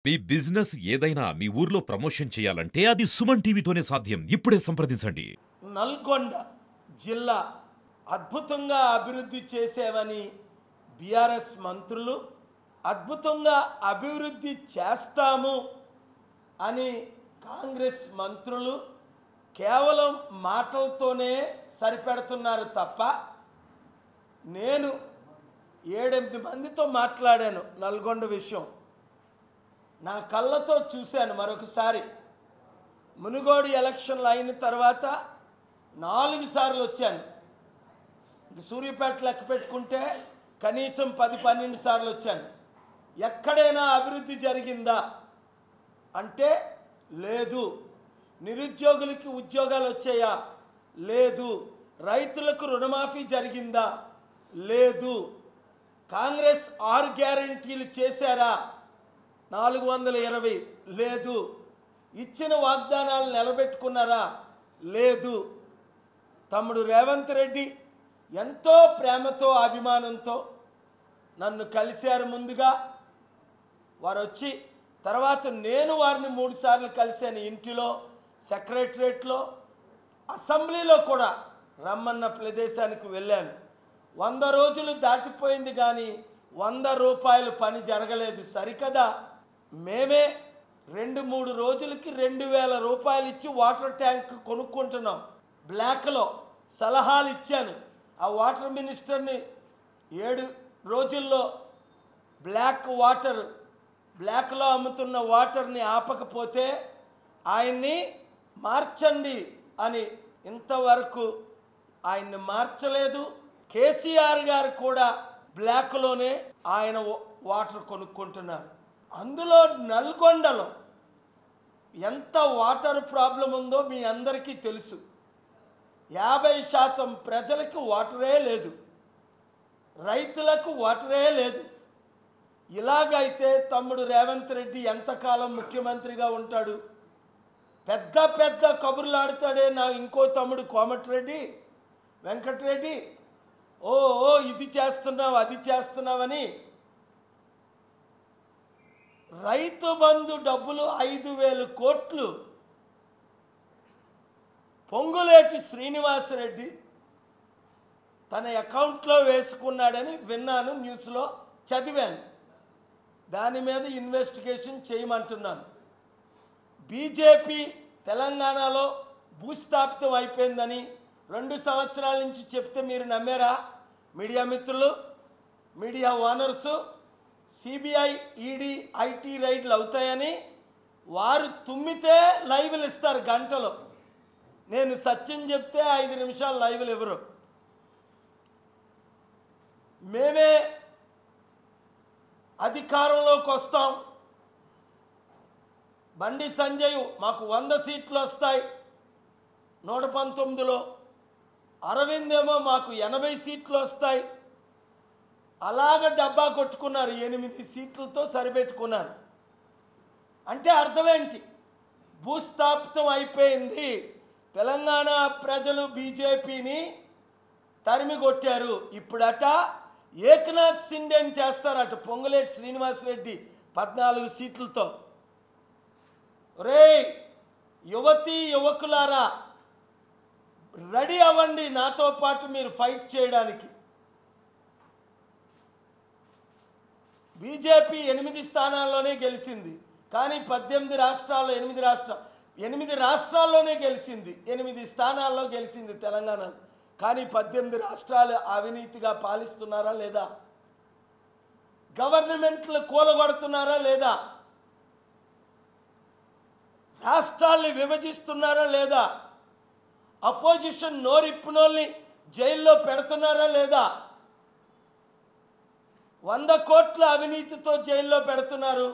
మీ business ఏదైనా మీ ఊర్లో promotion చేయాలంటే అది సుమన్ టీవీతోనే సాధ్యం. ఇప్పుడే సంప్రదించండి. నల్గొండ జిల్లా అద్భుతంగా అభివృద్ధి చేసేవని బీఆర్ఎస్ మంత్రులు అద్భుతంగా అభివృద్ధి చేస్తాము అని కాంగ్రెస్ మంత్రులు కేవలం మాటలతోనే సరిపెడుతున్నారు తప్ప నేను 7-8 మందితో మాట్లాడాను నల్గొండ విషయం. నా కళ్ళతో చూశాను మరొకసారి. మునుగోడు ఎలక్షన్లు అయిన తర్వాత 4 సార్లు వచ్చాను. సూర్యాపేట లెక్క పెట్టుకుంటే కనీసం 10-12 సార్లు వచ్చాను. ఎక్కడైనా అభివృద్ధి జరిగిందా అంటే లేదు. నిరుద్యోగులకి ఉద్యోగాలు వచ్చాయా? లేదు. రైతులకు రుణమాఫీ జరిగిందా? లేదు. కాంగ్రెస్ 6 గ్యారెంటీలు చేశారా? 420 లేదు. ఇచ్చిన వాగ్దానాలు నిలబెట్టుకున్నారా? లేదు. తమ్ముడు రేవంత్ రెడ్డి ఎంతో ప్రేమతో అభిమానంతో నన్ను కలిశారు. ముందుగా వారు వచ్చి తర్వాత నేను వారిని 3 సార్లు కలిశాను. ఇంటిలో, సెక్రటరేట్లో, అసెంబ్లీలో కూడా రమ్మన్న ప్రదేశానికి వెళ్ళాను. 100 రోజులు దాటిపోయింది కానీ 100 రూపాయలు పని జరగలేదు. సరికదా మేమే 2-3 రోజులకి 2000 రూపాయలు ఇచ్చి వాటర్ ట్యాంక్ కొనుక్కుంటున్నాం. బ్లాక్లో సలహాలు ఇచ్చాను. ఆ వాటర్ మినిస్టర్ని 7 రోజుల్లో బ్లాక్లో అమ్ముతున్న వాటర్ని ఆపకపోతే ఆయన్ని మార్చండి అని. ఇంతవరకు ఆయన్ని మార్చలేదు. కేసీఆర్ గారు కూడా బ్లాక్లోనే ఆయన వాటర్ కొనుక్కుంటున్నారు. అందులో నల్గొండలో ఎంత వాటర్ ప్రాబ్లం ఉందో మీ అందరికీ తెలుసు. 50% ప్రజలకు వాటరే లేదు, రైతులకు వాటరే లేదు. ఇలాగైతే తమ్ముడు రేవంత్ రెడ్డి ఎంతకాలం ముఖ్యమంత్రిగా ఉంటాడు? పెద్ద పెద్ద కబుర్లు ఆడుతాడే నా ఇంకో తమ్ముడు కోమటిరెడ్డి వెంకటరెడ్డి. ఓ ఇది చేస్తున్నావు అది చేస్తున్నావని. రైతు బంధు డబ్బులు 5,000 కోట్లు పొంగులేటి శ్రీనివాసరెడ్డి తన అకౌంట్లో వేసుకున్నాడని విన్నాను, న్యూస్లో చదివాను. దాని మీద ఇన్వెస్టిగేషన్ చేయమంటున్నాను. బీజేపీ తెలంగాణలో భూస్థాపితం అయిపోయిందని 2 సంవత్సరాల నుంచి చెప్తే మీరు నమ్మారా? మీడియా మిత్రులు, media owners, CBI, ED, IT రైడ్లు అవుతాయని వారు తుమ్మితే లైవ్లు ఇస్తారు గంటలో. నేను సత్యం చెప్తే 5 నిమిషాలు లైవ్లు ఇవ్వరు. మేమే అధికారంలోకి వస్తాం. బండి సంజయ్ మాకు 100 సీట్లు వస్తాయి 119లో. అరవింద్ ఏమో మాకు 80 సీట్లు వస్తాయి. అలాగ డబ్బా కొట్టుకున్నారు. 8 సీట్లతో సరిపెట్టుకున్నారు. అంటే అర్థమేంటి? భూస్థాపితం అయిపోయింది. తెలంగాణ ప్రజలు బీజేపీని తరిమి కొట్టారు. ఇప్పుడట ఏకనాథ్ సిండేని చేస్తారట పొంగులేటి శ్రీనివాసరెడ్డి 14 సీట్లతో. రే యువతీ యువకులారా, రెడీ అవ్వండి నాతో పాటు మీరు ఫైట్ చేయడానికి. బీజేపీ 8 స్థానాల్లోనే గెలిచింది కానీ 18 రాష్ట్రాల్లో 8 రాష్ట్రాల్లోనే గెలిచింది. 8 స్థానాల్లో గెలిచింది తెలంగాణ. కానీ 18 రాష్ట్రాలు అవినీతిగా పాలిస్తున్నారా లేదా? గవర్నమెంట్లు కూలగొడుతున్నారా లేదా? రాష్ట్రాల్ని విభజిస్తున్నారా లేదా? అపోజిషన్ నోరిప్పినోళ్ళని జైల్లో పెడుతున్నారా లేదా? 100 కోట్ల అవినీతితో జైల్లో పెడుతున్నారు.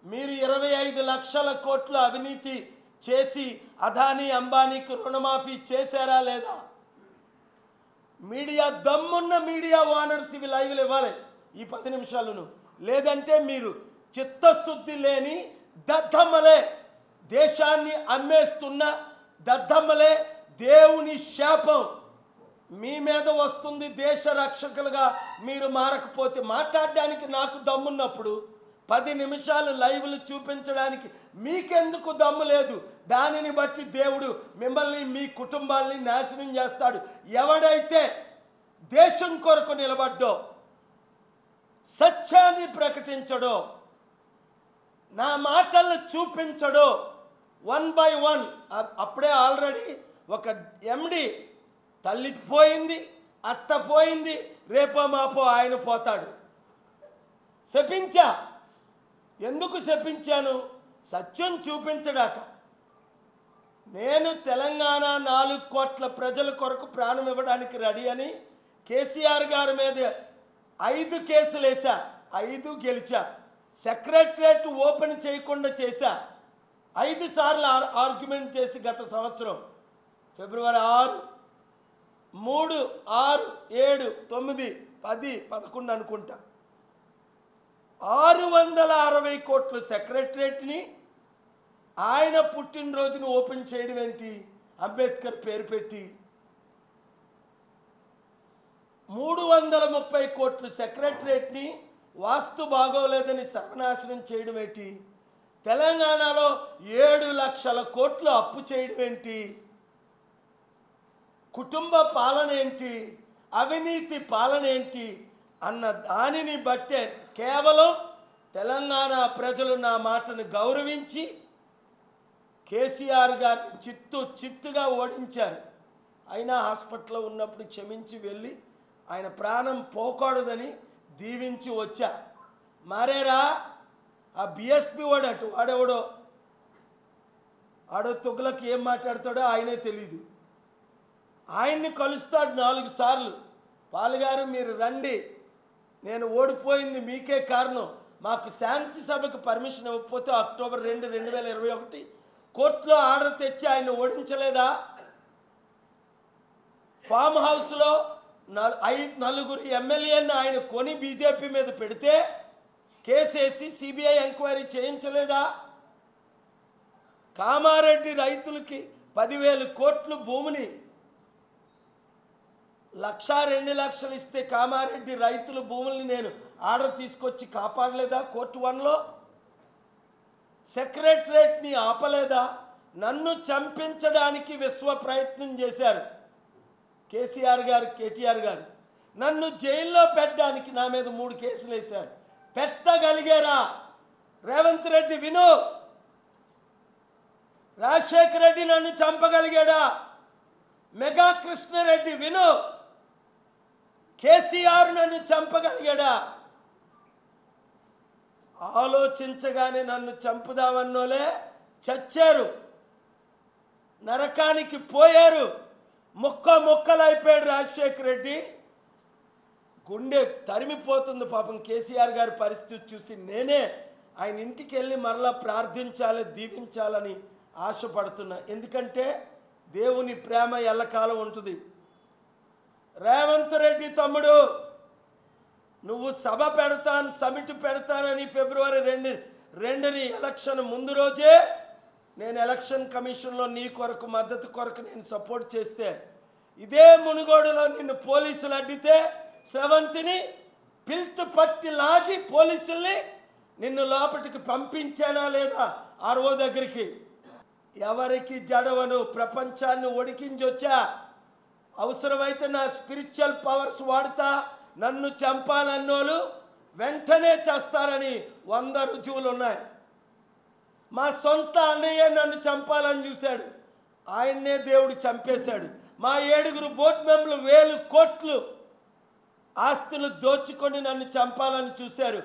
మీరు 25 లక్షల కోట్ల అవినీతి చేసి అదానీ అంబానీకి రుణమాఫీ చేశారా లేదా? మీడియా దమ్మున్న మీడియా ఓనర్స్ ఇవి లైవ్లు ఇవ్వాలి ఈ 10 నిమిషాలను. లేదంటే మీరు చిత్తశుద్ధి లేని దద్దమ్మలే, దేశాన్ని అమ్మేస్తున్న దద్దమ్మలే. దేవుని శాపం మీ మీద వస్తుంది దేశ రక్షకులుగా మీరు మారకపోతే. మాట్లాడడానికి నాకు దమ్మున్నప్పుడు 10 నిమిషాలు లైవ్లు చూపించడానికి మీకెందుకు దమ్ము లేదు? దానిని బట్టి దేవుడు మిమ్మల్ని మీ కుటుంబాల్ని నాశనం చేస్తాడు. ఎవడైతే దేశం కొరకు నిలబడ్డో, సత్యాన్ని ప్రకటించడో, నా మాటలను చూపించడో, 1 by 1 అప్పుడే ఆల్రెడీ ఒక ఎండి తల్లి పోయింది, అత్త పోయింది, రేపో మాపో ఆయన పోతాడు. శపించా. ఎందుకు శపించాను? సత్యం చూపించడాట. నేను తెలంగాణ 4 కోట్ల ప్రజల కొరకు ప్రాణం ఇవ్వడానికి రెడీ అని కేసీఆర్ గారి మీద 5 కేసులు వేసా, 5 గెలిచా. సెక్రటరేట్ ఓపెన్ చేయకుండా చేశా. 5 సార్లు ఆర్గ్యుమెంట్ చేసి గత సంవత్సరం ఫిబ్రవరి 6, 3, 6, 7, 9, 10, 11 అనుకుంటా 660 కోట్ల సెక్రటరేట్ని ఆయన పుట్టినరోజును ఓపెన్ చేయడం ఏంటి? అంబేద్కర్ పేరు పెట్టి 330 కోట్ల సెక్రటరేట్ని వాస్తు బాగోలేదని సర్వనాశనం చేయడం ఏంటి? తెలంగాణలో 7 లక్షల కోట్లు అప్పు చేయడం ఏంటి? కుటుంబ పాలన ఏంటి? అవినీతి పాలన ఏంటి అన్న దానిని బట్టే కేవలం తెలంగాణ ప్రజలు నా మాటను గౌరవించి కేసీఆర్ గారిని చిత్తుగా ఓడించారు. అయినా హాస్పిటల్లో ఉన్నప్పుడు క్షమించి వెళ్ళి ఆయన ప్రాణం పోకూడదని దీవించి వచ్చా. మారేరా ఆ బిఎస్పి వాడెవడో ఆడో తుగ్లకి ఏం మాట్లాడతాడో ఆయనే తెలీదు. ఆయన్ని కలుస్తాడు 4 సార్లు. పాలుగారు మీరు రండి, నేను ఓడిపోయింది మీకే కారణం, మాకు శాంతి సభకు పర్మిషన్ ఇవ్వకపోతే అక్టోబర్ 2, 2021 కోర్టులో ఆర్డర్ తెచ్చి ఆయన ఓడించలేదా? ఫామ్ హౌస్లో 4 ఎమ్మెల్యేలను ఆయన కొని బీజేపీ మీద పెడితే కేసేసి సిబిఐ ఎంక్వైరీ చేయించలేదా? కామారెడ్డి రైతులకి 10,000 కోట్లు భూమిని 1,00,000, 2 లక్షలు ఇస్తే కామారెడ్డి రైతుల భూముల్ని నేను ఆర్డర్ తీసుకొచ్చి కాపాడలేదా? కోర్టు 1లో సెక్రటరేట్ని ఆపలేదా? నన్ను చంపించడానికి విశ్వ ప్రయత్నం చేశారు కేసీఆర్ గారు, కేటీఆర్ గారు. నన్ను జైల్లో పెట్టడానికి నా మీద 3 కేసులు వేశారు. పెట్టగలిగారా? రేవంత్ రెడ్డి విను. రాజశేఖర రెడ్డి నన్ను చంపగలిగాడా? మెగా కృష్ణారెడ్డి విను. కేసీఆర్ నన్ను చంపగలిగాడా? ఆలోచించగానే నన్ను చంపుదామన్నోలే చచ్చారు, నరకానికి పోయారు, ముక్కలైపోయాడు రాజశేఖర రెడ్డి. గుండె తరిమిపోతుంది పాపం కేసీఆర్ గారి పరిస్థితి చూసి. నేనే ఆయన ఇంటికి వెళ్ళి మరలా ప్రార్థించాలి, దీవించాలని ఆశపడుతున్నా. ఎందుకంటే దేవుని ప్రేమ ఎల్లకాలం ఉంటుంది. రేవంత్ రెడ్డి తమ్ముడు, నువ్వు సభ పెడతాను, సమిట్ పెడతానని ఫిబ్రవరి 2 ఎలక్షన్ ముందు రోజే నేను ఎలక్షన్ కమిషన్లో నీ కొరకు మద్దతు కొరకు నేను సపోర్ట్ చేస్తే, ఇదే మునుగోడులో నిన్ను పోలీసులు అడ్డితే శ్రవంతిని పిల్టు పట్టి లాగి పోలీసుల్ని నిన్ను లోపలికి పంపించానా లేదా ఆర్ఓ దగ్గరికి? ఎవరికి జడవను, ప్రపంచాన్ని ఒడికించొచ్చా. అవసరమైతే నా స్పిరిచువల్ పవర్స్ వాడుతా. నన్ను చంపాలన్నోళ్ళు వెంటనే చేస్తారని 100 రుజువులు ఉన్నాయి. మా సొంత అన్నయ్య నన్ను చంపాలని చూశాడు, ఆయన్నే దేవుడు చంపేశాడు. మా 7 బోర్డు మెంబర్లు 1000 కోట్లు ఆస్తులు దోచుకొని నన్ను చంపాలని చూశారు.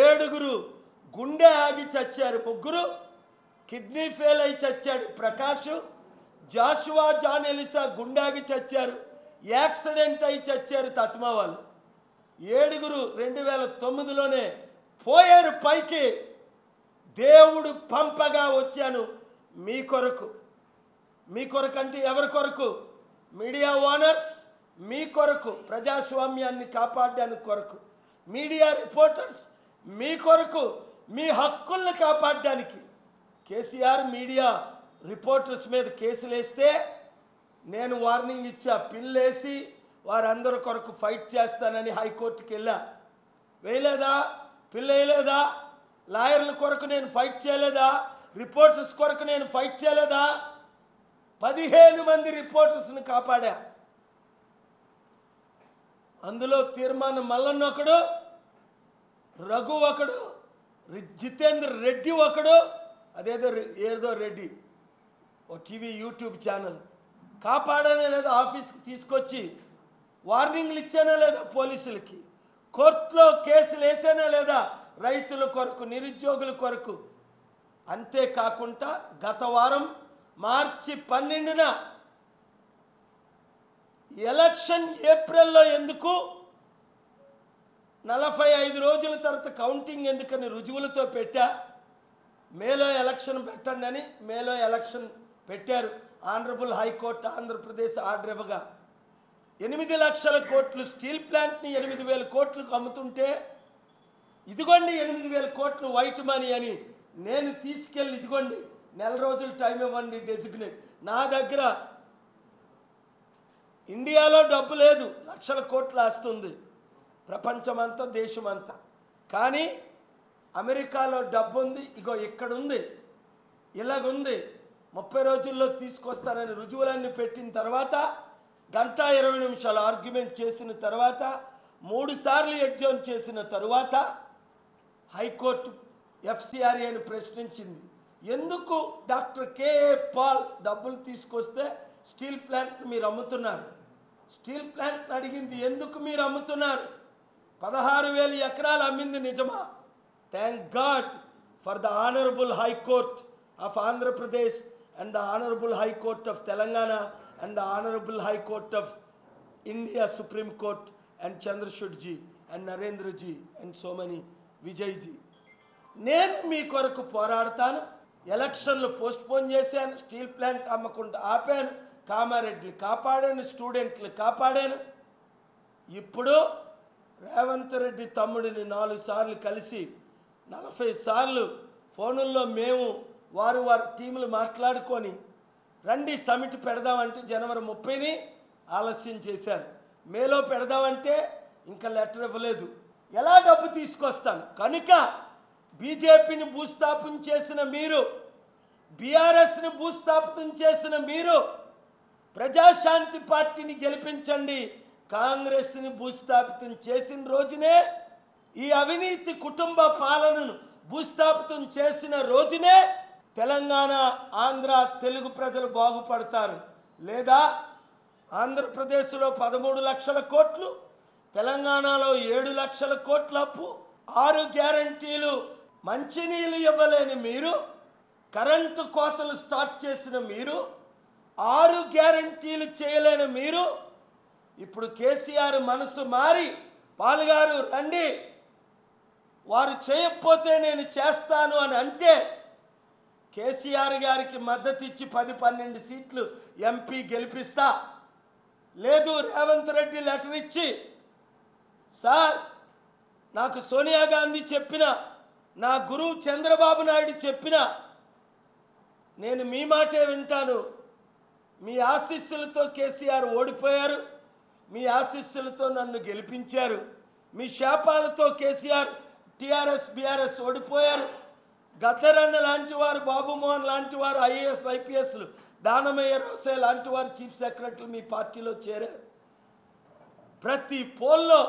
7 గుండె ఆగి చచ్చారు, 3 కిడ్నీ ఫెయిల్ అయి చచ్చాడు. ప్రకాష్, జాషువా, జాన్ ఎలిసా గుండె ఆగి చచ్చారు. యాక్సిడెంట్ అయి చచ్చారు తత్మా వాళ్ళు. 7 2009లోనే పోయారు పైకి. దేవుడు పంపగా వచ్చాను మీ కొరకు. మీ కొరకు అంటే ఎవరి కొరకు? మీడియా ఓనర్స్ మీ కొరకు, ప్రజాస్వామ్యాన్ని కాపాడడానికి కొరకు. మీడియా రిపోర్టర్స్ మీ కొరకు, మీ హక్కుల్ని కాపాడడానికి. కేసీఆర్ మీడియా రిపోర్టర్స్ మీద కేసులు వేస్తే నేను వార్నింగ్ ఇచ్చా, పిల్లేసి వారందరి కొరకు ఫైట్ చేస్తానని హైకోర్టుకి వెళ్ళా. వేయలేదా? పిల్ల వేయలేదా? లాయర్ల కొరకు నేను ఫైట్ చేయలేదా? రిపోర్టర్స్ కొరకు నేను ఫైట్ చేయలేదా? 15 మంది రిపోర్టర్స్ని కాపాడా. అందులో తీర్మానం మల్లన్న ఒకడు, రఘు ఒకడు, జితేంద్ర రెడ్డి ఒకడు, ఏదో రెడ్డి ఓ టీవీ యూట్యూబ్ ఛానల్. కాపాడానే లేదా? ఆఫీస్కి తీసుకొచ్చి వార్నింగ్లు ఇచ్చానా లేదా? పోలీసులకి కోర్టులో కేసులు వేసానా లేదా? రైతుల కొరకు, నిరుద్యోగుల కొరకు. అంతేకాకుండా గత వారం మార్చి 12న ఎలక్షన్ ఏప్రిల్లో ఎందుకు, 45 రోజుల తర్వాత కౌంటింగ్ ఎందుకని రుజువులతో పెట్టా. మేలో ఎలక్షన్ పెట్టండి అని మేలో ఎలక్షన్ పెట్టారు. ఆనరబుల్ హైకోర్టు ఆంధ్రప్రదేశ్ ఆర్డర్ ఇవ్వగా 8 లక్షల కోట్లు స్టీల్ ప్లాంట్ని 8,000 కోట్లకు అమ్ముతుంటే, ఇదిగోండి 8,000 కోట్లు వైట్ మనీ అని నేను తీసుకెళ్ళి, ఇదిగోండి నెల రోజులు టైం ఇవ్వండి డెసిగ్నేట్. నా దగ్గర ఇండియాలో డబ్బు లేదు, లక్షల కోట్లు ఆస్తుంది ప్రపంచమంతా, దేశమంతా. కానీ అమెరికాలో డబ్బు ఉంది, ఇగో ఇక్కడుంది, ఇలాగుంది. 30 రోజుల్లో తీసుకొస్తారని రుజువులన్నీ పెట్టిన తర్వాత, 1:20 నిమిషాలు ఆర్గ్యుమెంట్ చేసిన తర్వాత, 3 సార్లు ఎగ్జామ్ చేసిన తరువాత హైకోర్టు ఎఫ్సిఆర్ఏని ప్రశ్నించింది. ఎందుకు డాక్టర్ కేఏ పాల్ డబ్బులు తీసుకొస్తే స్టీల్ ప్లాంట్ని మీరు అమ్ముతున్నారు? స్టీల్ ప్లాంట్ని అడిగింది, ఎందుకు మీరు అమ్ముతున్నారు? 16,000 ఎకరాలు అమ్మింది నిజమా? Thank God for the honourable high court of Andhra Pradesh and the honourable high court of Telangana and the honourable high court of India supreme court and Chandrachud ji and Narendra ji and so many Vijay ji. నేను మీ కొరకు పోరాడతాను. ఎలక్షన్లు పోస్ట్పోన్ చేశాను, స్టీల్ ప్లాంట్ అమ్మకుండా ఆపాను, కామారెడ్డిని కాపాడాను, స్టూడెంట్లు కాపాడాను. ఇప్పుడు రేవంత్ రెడ్డి తమ్ముడిని 4 సార్లు కలిసి 40 సార్లు ఫోనుల్లో మేము వారి టీములు మాట్లాడుకొని రండి సమిట్ పెడదామంటే జనవరి 30ని ఆలస్యం చేశారు. మేలో పెడదామంటే ఇంకా లెటర్ ఇవ్వలేదు. ఎలా డబ్బు తీసుకొస్తాను? కనుక బీజేపీని భూస్థాపన చేసిన మీరు, బీఆర్ఎస్ని భూస్థాపితం చేసిన మీరు ప్రజాశాంతి పార్టీని గెలిపించండి. కాంగ్రెస్ని భూస్థాపితం చేసిన రోజునే, ఈ అవినీతి కుటుంబ పాలనను భూస్థాపితం చేసిన రోజునే తెలంగాణ, ఆంధ్ర, తెలుగు ప్రజలు బాగుపడతారు. లేదా ఆంధ్రప్రదేశ్లో 13 లక్షల కోట్లు, తెలంగాణలో 7 లక్షల కోట్ల అప్పు, 6 గ్యారంటీలు, మంచినీళ్ళు ఇవ్వలేని మీరు, కరెంటు కోతలు స్టార్ట్ చేసిన మీరు, 6 గ్యారంటీలు చేయలేని మీరు, ఇప్పుడు కేసీఆర్ మనసు మారి పాలుగారు రండి, వారు చేయకపోతే నేను చేస్తాను అని అంటే కేసీఆర్ గారికి మద్దతు ఇచ్చి 10-12 సీట్లు ఎంపీ గెలిపిస్తా. లేదు రేవంత్ రెడ్డి లెటర్ ఇచ్చి, సార్ నాకు సోనియా గాంధీ చెప్పిన, నా గురువు చంద్రబాబు నాయుడు చెప్పిన, నేను మీ మాటే వింటాను. మీ ఆశీస్సులతో కేసీఆర్ ఓడిపోయారు, మీ ఆశీస్సులతో నన్ను గెలిపించారు, మీ శాపాలతో కేసీఆర్, టీఆర్ఎస్, బీఆర్ఎస్ ఓడిపోయారు. గద్దరన్న లాంటి వారు, బాబుమోహన్ లాంటి వారు ఐఏఎస్ ఐపీఎస్లు, దానమయ్య రోసే లాంటి వారు చీఫ్ సెక్రటరీ మీ పార్టీలో చేరారు. ప్రతి పోల్లో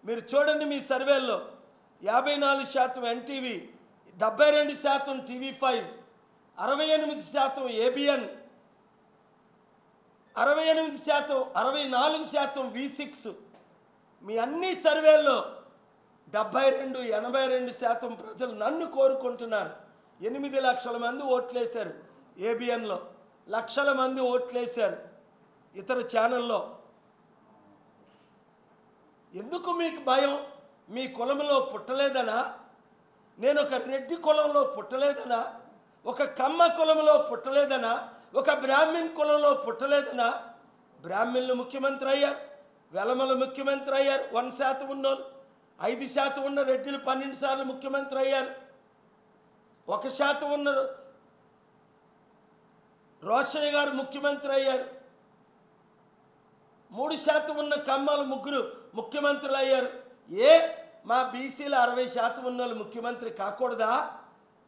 మీరు చూడండి, మీ సర్వేల్లో 54% ఎన్టీవీ, 72% టీవీ5, 68% ఏబిఎన్, 68%, 64% V6. మీ అన్ని సర్వేల్లో 72-82% ప్రజలు నన్ను కోరుకుంటున్నారు. 8 లక్షల మంది ఓట్లేశారు ఏబిఎన్లో, లక్షల మంది ఓట్లేశారు ఇతర ఛానల్లో. ఎందుకు మీకు భయం? మీ కులంలో పుట్టలేదనా? నేను ఒక రెడ్డి కులంలో పుట్టలేదనా? ఒక కమ్మ కులంలో పుట్టలేదనా? ఒక బ్రాహ్మణ్ కులంలో పుట్టలేదనా? బ్రాహ్మణులు ముఖ్యమంత్రి అయ్యారు, వెలమలు ముఖ్యమంత్రి అయ్యారు, 1% ఉన్నోళ్ళు. 5% ఉన్న రెడ్డిలు 12 సార్లు ముఖ్యమంత్రి అయ్యారు. 1% ఉన్న రోషయ్య గారు ముఖ్యమంత్రి అయ్యారు. 3% ఉన్న కమ్మలు 3 ముఖ్యమంత్రులు అయ్యారు. మా బీసీలు 60% ఉన్న వాళ్ళు ముఖ్యమంత్రి కాకూడదా?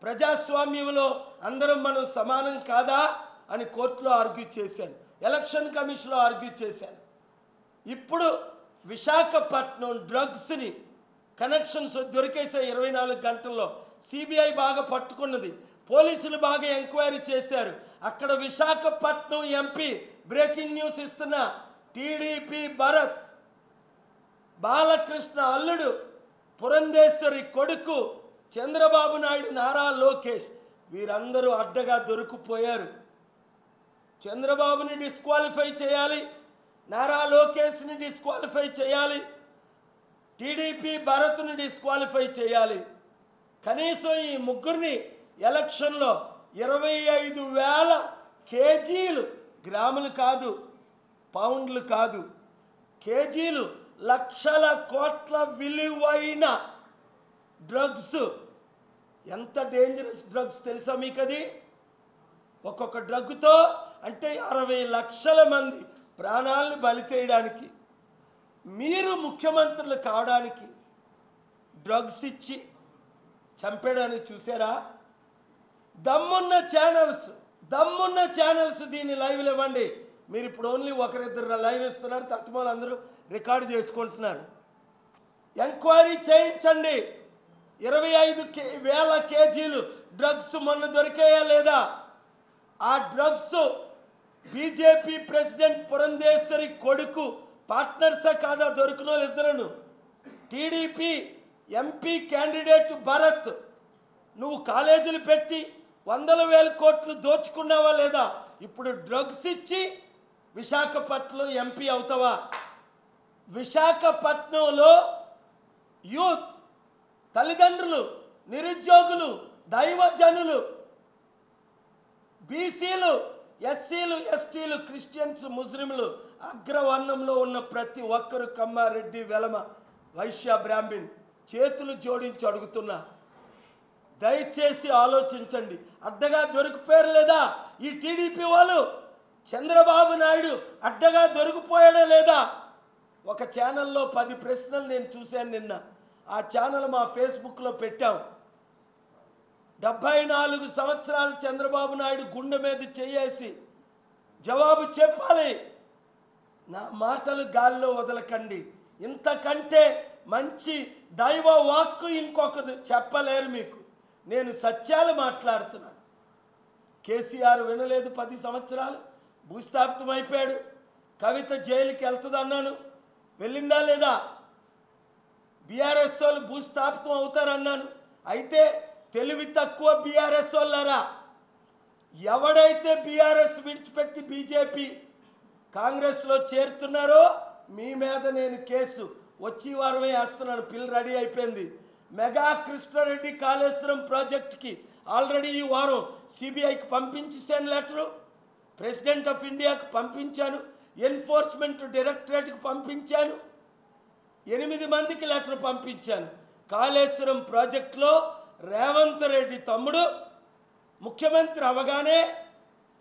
ప్రజాస్వామ్యంలో అందరం మనం సమానం కాదా అని కోర్టులో ఆర్గ్యూ చేశాను, ఎలక్షన్ కమిషన్లో ఆర్గ్యూ చేశాను. ఇప్పుడు విశాఖపట్నం డ్రగ్స్ని కనెక్షన్స్ దొరికేసాయి 24 గంటల్లో. సిబిఐ బాగా పట్టుకున్నది, పోలీసులు బాగా ఎంక్వైరీ చేశారు. అక్కడ విశాఖపట్నం ఎంపీ బ్రేకింగ్ న్యూస్ ఇస్తున్న టీడీపీ భరత్, బాలకృష్ణ అల్లుడు, పురంధేశ్వరి కొడుకు, చంద్రబాబు నాయుడు, నారా లోకేష్ వీరందరూ అడ్డగా దొరికిపోయారు. చంద్రబాబుని డిస్క్వాలిఫై చేయాలి, నారా లోకేష్ని డిస్క్వాలిఫై చేయాలి, టీడీపీ భరత్ని డిస్క్వాలిఫై చేయాలి. కనీసం ఈ ముగ్గురిని ఎలక్షన్లో 25,000 కేజీలు, గ్రాములు కాదు, పౌండ్లు కాదు, కేజీలు, లక్షల కోట్ల విలువైన డ్రగ్స్. ఎంత డేంజరస్ డ్రగ్స్ తెలుసా మీకు? అది ఒక్కొక్క డ్రగ్తో అంటే 60 లక్షల మంది ప్రాణాలను బలి తీయడానికి, మీరు ముఖ్యమంత్రులు కావడానికి డ్రగ్స్ ఇచ్చి చంపేయడానికి చూసారా? దమ్మున్న ఛానల్స్ దీన్ని లైవ్లు ఇవ్వండి. మీరు ఇప్పుడు ఓన్లీ ఒకరిద్దరు లైవ్ ఇస్తున్నారు, తత్వాలు అందరూ రికార్డు చేసుకుంటున్నారు. ఎంక్వైరీ చేయించండి. 25,000 కేజీలు డ్రగ్స్ మొన్న దొరికాయా లేదా? ఆ డ్రగ్స్ బీజేపీ ప్రెసిడెంట్ పురంధేశ్వరి కొడుకు పార్ట్నర్సా కాదా దొరికిన వాళ్ళు ఇద్దరును? టీడీపీ ఎంపీ క్యాండిడేట్ భరత్, నువ్వు కాలేజీలు పెట్టి 100,000 కోట్లు దోచుకున్నావా లేదా? ఇప్పుడు డ్రగ్స్ ఇచ్చి విశాఖపట్నం ఎంపీ అవుతావా? విశాఖపట్నంలో యూత్, తల్లిదండ్రులు, నిరుద్యోగులు, దైవజనులు, బీసీలు, ఎస్సీలు, ఎస్టీలు, క్రిస్టియన్స్, ముస్లింలు, అగ్రవర్ణంలో ఉన్న ప్రతి ఒక్కరు, కమ్మారెడ్డి, వెలమ, వైశ్య, బ్రాహ్మణ్ చేతులు జోడించి అడుగుతున్నా, దయచేసి ఆలోచించండి. అడ్డగా దొరికిపోయారు లేదా ఈ టీడీపీ వాళ్ళు? చంద్రబాబు నాయుడు అడ్డగా దొరికిపోయాడా లేదా? ఒక ఛానల్లో 10 ప్రశ్నలు నేను చూశాను నిన్న. ఆ ఛానల్ మా ఫేస్బుక్లో పెట్టాం. 74 సంవత్సరాలు చంద్రబాబు నాయుడు గుండె మీద చేయేసి జవాబు చెప్పాలి. నా మాటలు గాల్లో వదలకండి. ఇంతకంటే మంచి దైవ వాక్కు ఇంకొకరు చెప్పలేరు మీకు. నేను సత్యాలు మాట్లాడుతున్నాను. కేసీఆర్ వినలేదు, 10 సంవత్సరాలు భూస్థాపితం అయిపోయాడు. కవిత జైలుకి వెళ్తుందన్నాను, వెళ్ళిందా లేదా? బీఆర్ఎస్ వాళ్ళు భూస్థాపితం అవుతారన్నాను, అయితే తెలివి తక్కువ బీఆర్ఎస్ వాళ్ళరా. ఎవడైతే బీఆర్ఎస్ విడిచిపెట్టి బీజేపీ కాంగ్రెస్లో చేరుతున్నారో మీ మీద నేను కేసు వచ్చి వారమే వేస్తున్నాను. పిల్ రెడీ అయిపోయింది. మెగా కృష్ణారెడ్డి కాళేశ్వరం ప్రాజెక్టుకి ఆల్రెడీ ఈ వారం సిబిఐకి పంపించేసాను లెటరు, ప్రెసిడెంట్ ఆఫ్ ఇండియాకు పంపించాను, ఎన్ఫోర్స్మెంట్ డైరెక్టరేట్కి పంపించాను, 8 మందికి లెటర్ పంపించాను. కాళేశ్వరం ప్రాజెక్టులో రేవంత్ రెడ్డి తమ్ముడు ముఖ్యమంత్రి అవగానే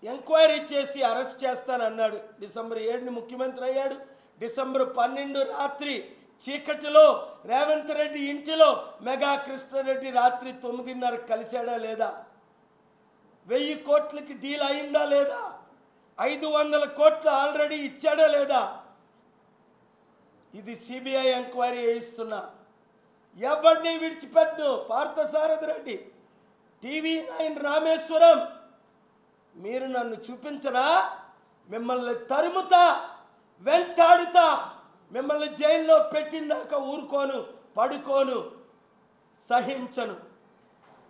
ఎంక్వైరీ చేసి అరెస్ట్ చేస్తానన్నాడు. డిసెంబర్ 7ని ముఖ్యమంత్రి అయ్యాడు. డిసెంబర్ 12 రాత్రి చీకటిలో రేవంత్ రెడ్డి ఇంటిలో మెగా కృష్ణారెడ్డి రాత్రి 9:30 కలిశాడా లేదా? 1000 కోట్లకి డీల్ అయిందా లేదా? 500 కోట్లు ఆల్రెడీ ఇచ్చాడా లేదా? ఇది సిబిఐ ఎంక్వైరీ చేయిస్తున్నా. ఎవరిని విడిచిపెట్టు. పార్థసారథి రెడ్డి, TV9 రామేశ్వరం, మీరు నన్ను చూపించరా? మిమ్మల్ని తరుముతా, వెంటాడుతా, మిమ్మల్ని జైల్లో పెట్టిందాక ఊరుకోను, పడుకోను, సహించను.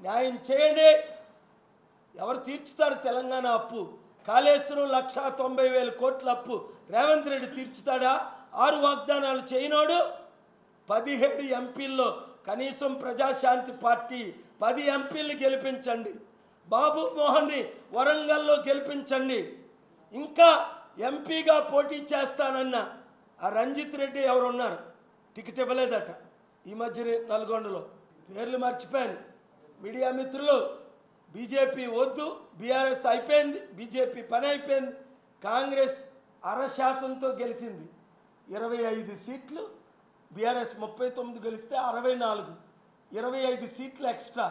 న్యాయం చేయండి. ఎవరు తీర్చుతారు తెలంగాణ అప్పు? కాళేశ్వరం 1,90,000 కోట్ల అప్పు రేవంత్ రెడ్డి తీర్చుతాడా? 6 వాగ్దానాలు చేయనోడు. 17 ఎంపీల్లో కనీసం ప్రజాశాంతి పార్టీ 10 ఎంపీలు గెలిపించండి. బాబు మోహన్ని వరంగల్లో గెలిపించండి. ఇంకా ఎంపీగా పోటీ చేస్తానన్న ఆ రంజిత్ రెడ్డి ఎవరున్నారు, టికెట్ ఇవ్వలేదట. ఈ మధ్య నల్గొండలో పేర్లు మర్చిపోయాను. మీడియా మిత్రులు, బీజేపీ వద్దు, బీఆర్ఎస్ అయిపోయింది, బీజేపీ పని అయిపోయింది. కాంగ్రెస్ 0.5% గెలిచింది. 25 సీట్లు బీఆర్ఎస్ 39 గెలిస్తే 64, 25 సీట్లు ఎక్స్ట్రా,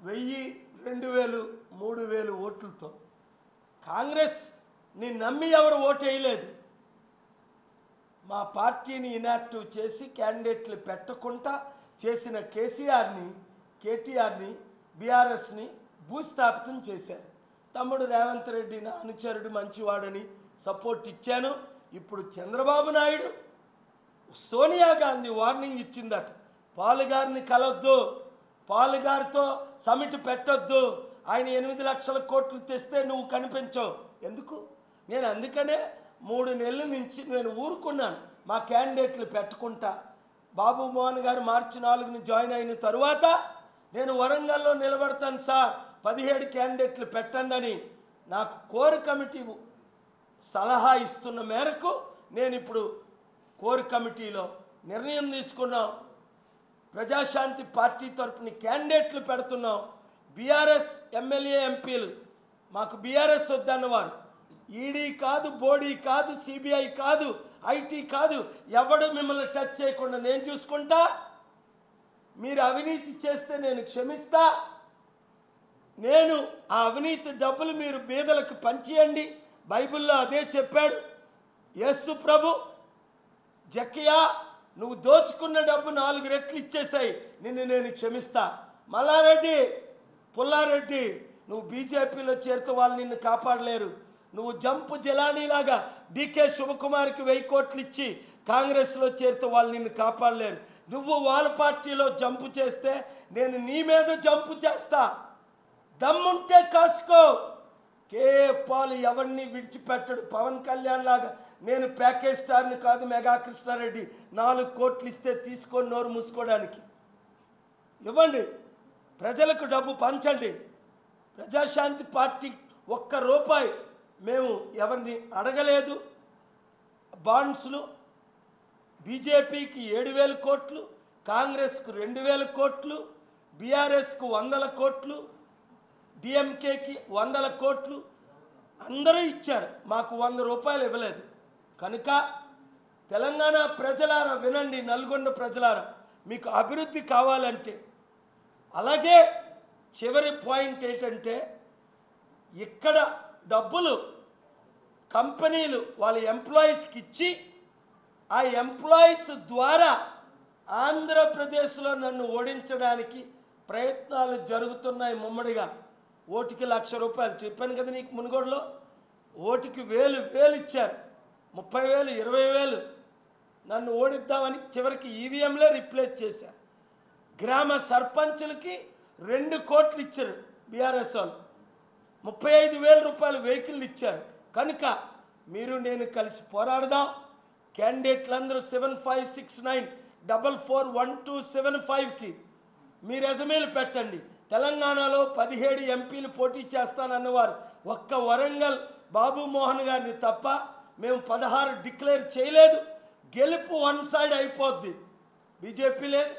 1000, 2000, 3000 ఓట్లతో. కాంగ్రెస్ని నమ్మి ఎవరు ఓటు వేయలేదు. మా పార్టీని ఇనాక్టివ్ చేసి క్యాండిడేట్లు పెట్టకుండా చేసిన కేటీఆర్ని బీఆర్ఎస్ని భూస్థాపితం చేశారు. తమ్ముడు రేవంత్ రెడ్డి నా అనుచరుడు మంచివాడని సపోర్ట్ ఇచ్చాను. ఇప్పుడు చంద్రబాబు నాయుడు, సోనియా గాంధీ వార్నింగ్ ఇచ్చిందట, పాలుగారిని కలొద్దు, పాలుగారితో సమిట్ పెట్టొద్దు, ఆయన 8 లక్షల కోట్లు తెస్తే నువ్వు కనిపించవు. ఎందుకు? నేను అందుకనే 3 నెలల నుంచి నేను ఊరుకున్నాను. మా క్యాండిడేట్లు పెట్టుకుంటా. బాబు మోహన్ గారు మార్చి 4ని జాయిన్ అయిన తరువాత నేను వరంగల్లో నిలబడతాను సార్, 17 క్యాండిడేట్లు పెట్టండి అని నాకు కోర్ కమిటీ సలహా ఇస్తున్న మేరకు నేను ఇప్పుడు కోర్ కమిటీలో నిర్ణయం తీసుకున్నాం. ప్రజాశాంతి పార్టీ తరపున క్యాండిడేట్లు పెడుతున్నాం. బీఆర్ఎస్ ఎమ్మెల్యే ఎంపీలు, మాకు బీఆర్ఎస్ వద్దన్నవారు, ఈడీ కాదు, బోడీ కాదు, సిబిఐ కాదు, ఐటీ కాదు, ఎవడు మిమ్మల్ని టచ్ చేయకుండా నేను చూసుకుంటా. మీరు అవినీతి చేస్తే నేను క్షమిస్తా. నేను ఆ అవినీతి డబ్బులు మీరు బీదలకు పంచియండి. బైబిల్లో అదే చెప్పాడు యేసు ప్రభు. జకియా, నువ్వు దోచుకున్న డబ్బు 4 రెట్లు ఇచ్చేసాయి, నిన్ను నేను క్షమిస్తా. మల్లారెడ్డి, పుల్లారెడ్డి, నువ్వు బీజేపీలో చేరితే వాళ్ళు నిన్ను కాపాడలేరు. నువ్వు జంపు జలానీలాగా డీకే శివకుమార్కి 1000 కోట్లు ఇచ్చి కాంగ్రెస్లో చేరితే వాళ్ళు నిన్ను కాపాడలేరు. నువ్వు వాళ్ళ పార్టీలో జంపు చేస్తే నేను నీ మీద జంపు చేస్తా. దమ్ముంటే కాసుకో. పాలు ఎవరిని విడిచిపెట్టడు. పవన్ కళ్యాణ్ లాగా నేను ప్యాకేజ్ స్టార్ని కాదు, మెగా కృష్ణారెడ్డి 4 కోట్లు ఇస్తే తీసుకొని నోరు మూసుకోవడానికి. ఇవ్వండి, ప్రజలకు డబ్బు పంచండి. ప్రజాశాంతి పార్టీ 1 రూపాయి మేము ఎవరిని అడగలేదు. బాండ్స్లు బీజేపీకి 7000 కోట్లు, కాంగ్రెస్కు 2000 కోట్లు, బీఆర్ఎస్కు 100 కోట్లు, డిఎంకేకి 100 కోట్లు, అందరూ ఇచ్చారు. మాకు 100 రూపాయలు ఇవ్వలేదు. కనుక తెలంగాణ ప్రజలారా వినండి, నల్గొండ ప్రజలారా, మీకు అభివృద్ధి కావాలంటే, అలాగే చివరి పాయింట్ ఏంటంటే, ఇక్కడ డబ్బులు కంపెనీలు వాళ్ళ ఎంప్లాయీస్కి ఇచ్చి ఆ ఎంప్లాయీస్ ద్వారా ఆంధ్రప్రదేశ్లో నన్ను ఓడించడానికి ప్రయత్నాలు జరుగుతున్నాయి ముమ్మడిగా. ఓటుకి 1,00,000 రూపాయలు చెప్పాను కదా నీకు మునుగోడులో. ఓటుకి 1000 ఇచ్చారు, 30,000, 20,000 నన్ను ఓడిద్దామని. చివరికి ఈవీఎంలే రిప్లేస్ చేశారు. గ్రామ సర్పంచులకి 2 కోట్లు ఇచ్చారు బీఆర్ఎస్ వాళ్ళు, 35,000 రూపాయలు వెహికల్ ఇచ్చారు. కనుక మీరు నేను కలిసి పోరాడదాం. క్యాండిడేట్లందరూ 7569441275కి మీ రెజమీలు పెట్టండి. తెలంగాణలో 17 ఎంపీలు పోటీ చేస్తానన్నవారు ఒక్క వరంగల్ బాబు మోహన్ గారిని తప్ప మేము 16 డిక్లేర్ చేయలేదు. గెలుపు 1 సైడ్ అయిపోద్ది. బీజేపీ లేదు,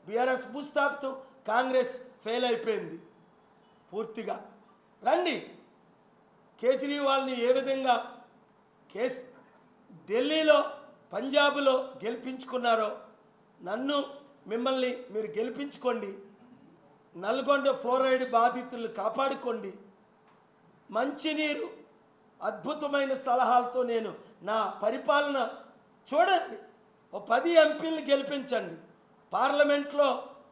బీఆర్ఎస్ భూస్థాపితం, కాంగ్రెస్ ఫెయిల్ అయిపోయింది పూర్తిగా. రండి, కేజ్రీవాల్ని ఏ విధంగా ఢిల్లీలో, పంజాబ్లో గెలిపించుకున్నారో నన్ను, మిమ్మల్ని మీరు గెలిపించుకోండి. నల్గొండ ఫ్లోరైడ్ బాధితులను కాపాడుకోండి. మంచినీరు అద్భుతమైన సలహాలతో నేను నా పరిపాలన చూడండి. 10 ఎంపీలను గెలిపించండి. పార్లమెంట్లో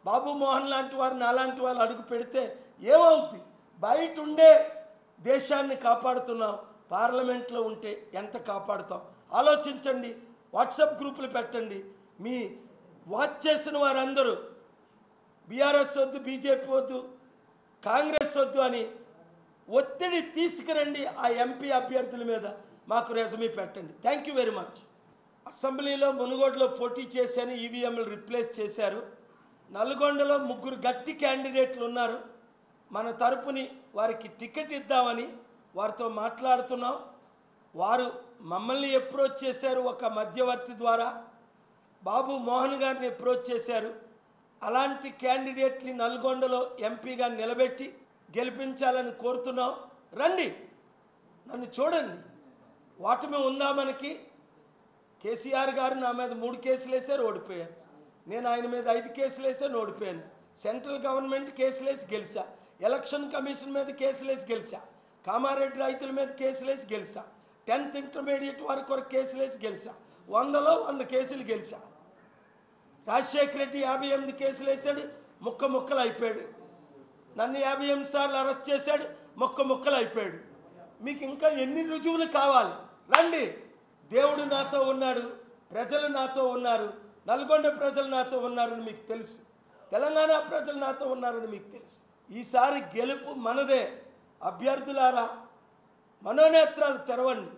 బాబు మోహన్ లాంటి వారు, నాలాంటి వాళ్ళు అడుగు పెడితే ఏమవుతుంది? బయట ఉండే దేశాన్ని కాపాడుతున్నాం, పార్లమెంట్లో ఉంటే ఎంత కాపాడుతాం ఆలోచించండి. వాట్సాప్ గ్రూపులు పెట్టండి. మీ వాచ్ చేసిన వారందరూ బీఆర్ఎస్ వద్దు, బీజేపీ వద్దు, కాంగ్రెస్ వద్దు అని ఒత్తిడి తీసుకురండి. ఆ ఎంపీ అభ్యర్థుల మీద మాకు రెజమీ పెట్టండి. Thank you very much. అసెంబ్లీలో మునుగోడులో పోటీ చేశాను, ఈవీఎంలు రిప్లేస్ చేశారు. నల్గొండలో 3 గట్టి క్యాండిడేట్లు ఉన్నారు. మన తరపుని వారికి టికెట్ ఇద్దామని వారితో మాట్లాడుతున్నాం. వారు మమ్మల్ని అప్రోచ్ చేశారు ఒక మధ్యవర్తి ద్వారా, బాబు మోహన్ గారిని అప్రోచ్ చేశారు. అలాంటి క్యాండిడేట్ని నల్గొండలో ఎంపీగా నిలబెట్టి గెలిపించాలని కోరుతున్నాం. రండి, నన్ను చూడండి. ఓటమి ఉందా మనకి? కేసీఆర్ గారు నా మీద 3 కేసులు వేశారు, ఓడిపోయారు. నేను ఆయన మీద 5 కేసులు వేసే ఓడిపోయాను. సెంట్రల్ గవర్నమెంట్ కేసులు వేసి గెలిచా. ఎలక్షన్ కమిషన్ మీద కేసులు వేసి గెలిచా. కామారెడ్డి రైతుల మీద కేసులు వేసి గెలిచా. 10th ఇంటర్మీడియట్ వరకు కేసులు వేసి గెలిచా. 100లో 100 కేసులు గెలిచా. రాజశేఖర రెడ్డి 58 కేసులు వేసాడు, ముక్కలు అయిపోయాడు. నన్ను 58 సార్లు అరెస్ట్ చేశాడు, ముక్కలు అయిపోయాడు. మీకు ఇంకా ఎన్ని రుజువులు కావాలి? రండి. దేవుడు నాతో ఉన్నాడు, ప్రజలు నాతో ఉన్నారు, నల్గొండ ప్రజలు నాతో ఉన్నారని మీకు తెలుసు, తెలంగాణ ప్రజలు నాతో ఉన్నారని మీకు తెలుసు. ఈసారి గెలుపు మనదే. అభ్యర్థులారా, మనోనేత్రాలు తెరవండి.